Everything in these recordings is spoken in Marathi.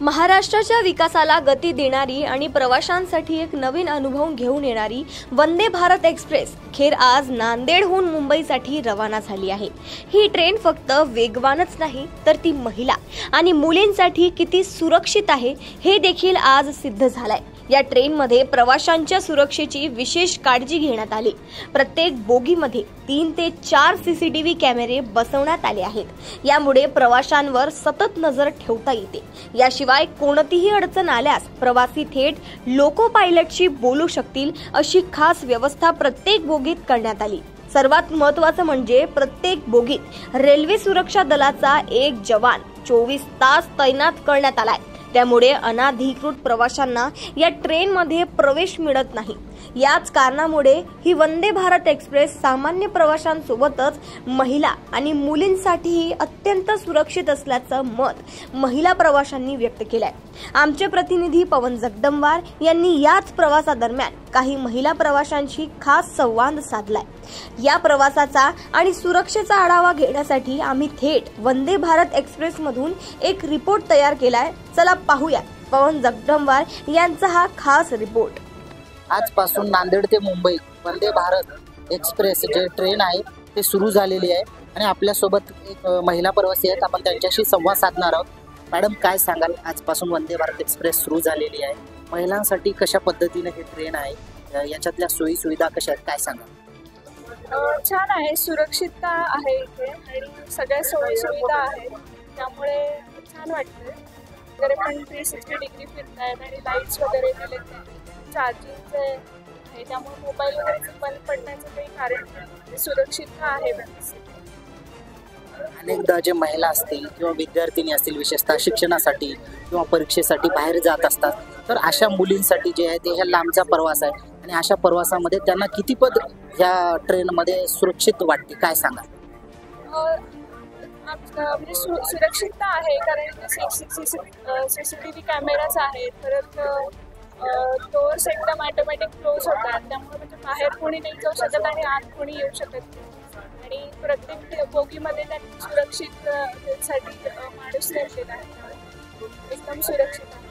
महाराष्ट्राच्या विकासाला गती देणारी आणि प्रवाशांसाठी एक नवीन अनुभव घेऊन येणारी वंदे भारत एक्सप्रेस खेर आज नांदेडहून मुंबईसाठी रवाना झाली आहे। ही ट्रेन फक्त वेगवानच नाही तर ती महिला आणि मुलींसाठी किती सुरक्षित आहे हे देखील आज सिद्ध झालंय। या ट्रेनमध्ये प्रवाशांच्या सुरक्षेची विशेष काळजी घेण्यात आली। प्रत्येक बोगीमध्ये 3 ते 4 सीसीटीव्ही कॅमेरे बसवण्यात आले आहेत। यामुळे प्रवाशांवर सतत नजर ठेवता येते। याशिवाय कोणतीही अडचण आल्यास प्रवासी थेट लोको पायलटशी बोलू शकतील अशी खास व्यवस्था प्रत्येक बोगीत करण्यात आली। सर्वात महत्त्वाचं म्हणजे प्रत्येक बोगीत रेल्वे सुरक्षा दलाचा एक जवान 24 तास तैनात करण्यात आलाय। त्यामुळे अनाधिकृत प्रवाशांना या ट्रेनमध्ये प्रवेश मिळत नाही। याच कारणामुळे ही वंदे भारत एक्सप्रेस सामान्य प्रवाशांसोबतच महिला आणि मुलींसाठीही अत्यंत सुरक्षित असल्याचं मत महिला प्रवाशांनी व्यक्त केलंय। आमचे प्रतिनिधी पवन जगदंबार यांनी याच प्रवासादरम्यान काही महिला प्रवाशांशी खास संवाद साधलाय। या प्रवासाचा आणि सुरक्षेचा आढावा घेण्यासाठी आम्ही थेट वंदे भारत एक्सप्रेस मधून एक रिपोर्ट तयार केलाय। चला पाहूया पवन जगदंबार यांचा हा खास रिपोर्ट। आजपासून नांदेड ते मुंबई वंदे भारत एक्सप्रेस जे ट्रेन आहे ते सुरू झालेली आहे आणि आपल्यासोबत एक महिला प्रवासी आहेत। आपण त्यांच्याशी संवाद साधणार आहोत। मॅडम, काय सांगाल, आजपासून वंदे भारत एक्सप्रेस सुरू झालेली आहे, महिलांसाठी कशा पद्धतीने हे ट्रेन आहे, याच्यातल्या सोयी सुविधा कशा आहेत, काय सांगाल? छान आहे, सुरक्षितता आहे इथे आणि सगळ्या सोयी सुविधा आहेत, त्यामुळे छान वाटतंय। वगैरे पण 360 डिग्री फिरतायत आणि लाईट्स वगैरे दिले, चार्जिंगचे आहे, त्यामुळे मोबाईल वगैरे बंद पडण्याचं काही कारण नाही, सुरक्षितता आहे व्यवस्थित। अनेकदा जे महिला असतील किंवा विद्यार्थिनी असतील, विशेषतः शिक्षणासाठी किंवा परीक्षेसाठी बाहेर जात असतात, तर अशा मुलींसाठी जे आहे ते ह्या लांबचा प्रवास आहे आणि अशा प्रवासामध्ये त्यांना कितीपत ह्या ट्रेनमध्ये सुरक्षित वाटते, काय सांगा? म्हणजे सुरक्षितता आहे, कारण सीसीटीव्ही कॅमेराज आहेत, परत डोअर्स एकदम ऑटोमॅटिक क्लोज होतात, त्यामुळे म्हणजे बाहेर कोणी नाही जाऊ शकत आणि आत कोणी येऊ शकत नाही आणि प्रत्येक बोगीमध्ये त्यांनी सुरक्षित साठी माणूस ठेवलेला आहे, एकदम सुरक्षित आहे।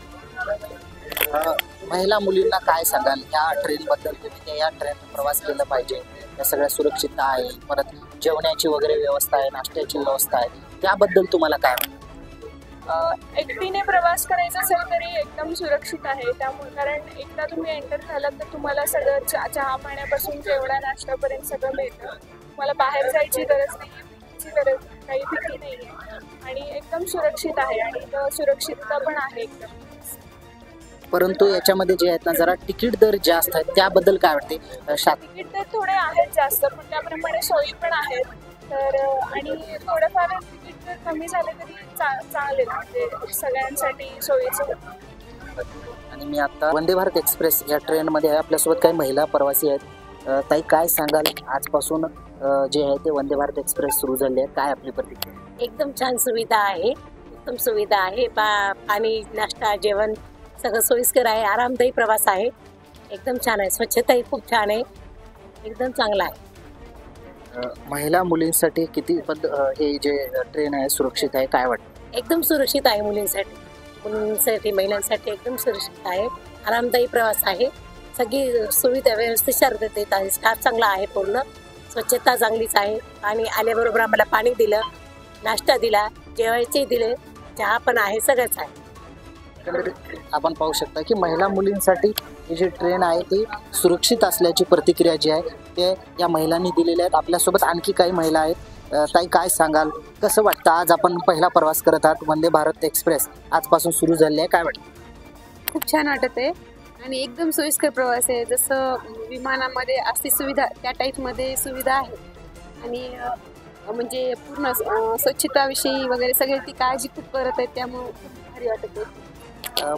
महिला मुलींना काय सांगाल या ट्रेनबद्दल? तुम्ही या ट्रेन प्रवास केला पाहिजे, या सगळ्या सुरक्षितता आहे, परत जेवणाची वगैरे व्यवस्था आहे, नाश्त्याची व्यवस्था आहे, त्याबद्दल तुम्हाला काय? एकटीने प्रवास करायचा असेल तरी एकदम सुरक्षित आहे, त्यामुळे कारण एकदा तुम्ही एंटर झालात तर तुम्हाला सगळं चहा पाण्यापासून जेवणा नाश्त्यापर्यंत सगळं मिळतं। तुम्हाला बाहेर जायची गरज नाही, भीतीची गरज काही भीती नाही आहे आणि एकदम सुरक्षित आहे आणि सुरक्षितता पण आहे एकदम। परंतु याच्यामध्ये जे आहेत ना जरा तिकीट दर जास्त आहेत, त्याबद्दल काय वाटते? तिकीट दर थोडे आहेत जास्त, पण त्याप्रमाणे सोयी पण आहेत, तर आणि थोडंफार तिकीट जर कमी झाले तरी चालेल, म्हणजे सगळ्यांसाठी सोयीचं। आणि मी आता वंदे भारत एक्सप्रेस या ट्रेनमध्ये आहे, आपल्यासोबत काही महिला प्रवासी आहेत। ताई, काय सांगाल, आजपासून जे आहे ते वंदे भारत एक्सप्रेस सुरू झाली आहे, काय आपली प्रतिक्रिया? एकदम छान सुविधा आहे, उत्तम सुविधा आहे, पाणी नाश्ता जेवण सगळं सोयीस्कर आहे, आरामदायी प्रवास आहे, एकदम छान आहे, स्वच्छताही खूप छान आहे, एकदम चांगला आहे। महिला मुलींसाठी किती हे जे ट्रेन आहे सुरक्षित आहे, काय वाटतं? एकदम सुरक्षित आहे, मुलींसाठी महिलांसाठी एकदम सुरक्षित आहे, आरामदायी प्रवास आहे, सगळी सुविधा व्यवस्थित देत आहे, स्टाफ चांगला आहे, पूर्ण स्वच्छता चांगलीच आहे आणि आल्याबरोबर आम्हाला पाणी दिलं, नाश्ता दिला, जेवायचे दिले, चहा पण आहे, सगळंच आहे। आपण पाहू शकता की महिला मुलींसाठी ही जी ट्रेन आहे ती सुरक्षित असल्याची प्रतिक्रिया जी आहे ते या महिलांनी दिलेल्या आहेत। आपल्यासोबत आणखी काही महिला आहेत। ताई, काय सांगाल, कसं वाटतं आज आपण पहिला प्रवास करत आहात, वंदे भारत एक्सप्रेस आजपासून सुरू झाली आहे, काय वाटतं? खूप छान वाटत आहे आणि एकदम सोयीस्कर प्रवास आहे, जसं विमानामध्ये असते सुविधा त्या टाईपमध्ये सुविधा आहे आणि म्हणजे पूर्ण स्वच्छताविषयी वगैरे सगळी ती काळजी खूप करत आहेत, त्यामुळे खूप भारी वाटत आहे।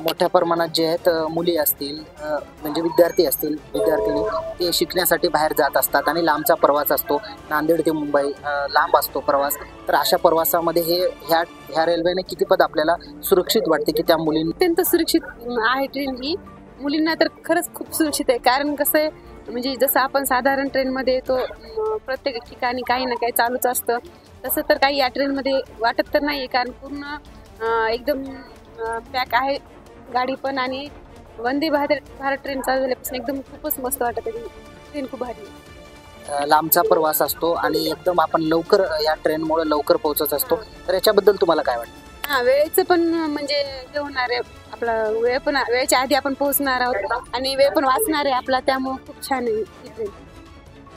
मोठ्या प्रमाणात जे आहेत मुली असतील, म्हणजे विद्यार्थी असतील, विद्यार्थिनी ते शिकण्यासाठी बाहेर जात असतात आणि लांबचा प्रवास असतो, नांदेड ते मुंबई लांब असतो प्रवास, तर अशा प्रवासामध्ये ह्या रेल्वेने कितीपत आपल्याला सुरक्षित वाटते की त्या मुलींना? अत्यंत सुरक्षित आहे ट्रेन ही, मुलींना तर खरंच खूप सुरक्षित आहे, कारण कसं आहे म्हणजे जसं आपण साधारण ट्रेनमध्ये येतो प्रत्येक ठिकाणी काही ना काही चालूच असतं, तसं तर काही या ट्रेनमध्ये वाटत तर नाही, कारण पूर्ण एकदम पॅक आहे गाडी पण. आणि वंदे भारत ट्रेन चालू झाल्यापासून एकदम खूपच मस्त वाटत आहे. ट्रेन खूप भारी आहे. लांबचा प्रवास असतो आणि एकदम आपण लवकर या ट्रेनमुळे लवकर पोहोचत असतो, तर याच्याबद्दल तुम्हाला काय वाटतं? हा, वेळेचं पण म्हणजे हे होणार आहे, आपला वेळ पण वेळेच्या आधी आपण पोहोचणार आहोत आणि वेळ पण वाचणार आहे आपला, त्यामुळे खूप छान आहे ही ट्रेन.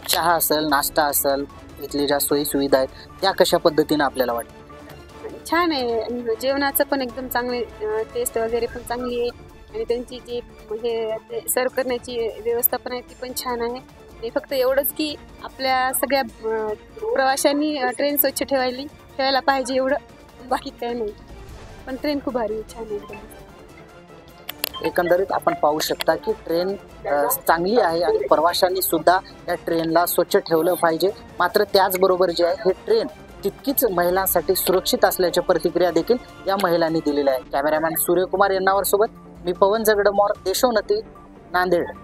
चहा असेल, नाश्ता असेल, इथली ज्या सोयी सुविधा आहेत त्या कशा पद्धतीने आपल्याला वाटतं? छान आहे. आणि जेवणाचं पण एकदम चांगले, टेस्ट वगैरे पण चांगली आहे. आणि त्यांची जी म्हणजे सर्व करण्याची व्यवस्था पण आहे ती पण छान आहे. आणि फक्त एवढंच की आपल्या सगळ्या प्रवाशांनी ट्रेन स्वच्छ ठेवायला पाहिजे, एवढं, बाकी काय नाही. पण ट्रेन खूप भारी आहे, छान आहे एकदम. एकंदरीत आपण पाहू शकता की ट्रेन चांगली आहे आणि प्रवाशांनी सुद्धा या ट्रेनला स्वच्छ ठेवलं पाहिजे. मात्र त्याचबरोबर जे आहे हे ट्रेन तितकीच महिलांसाठी सुरक्षित असल्याच्या प्रतिक्रिया देखील या महिलांनी दिलेल्या आहे. कॅमेरामॅन सूर्यकुमार यांनावर सोबत मी पवन जगडमोर, देशोन्नती, नांदेड.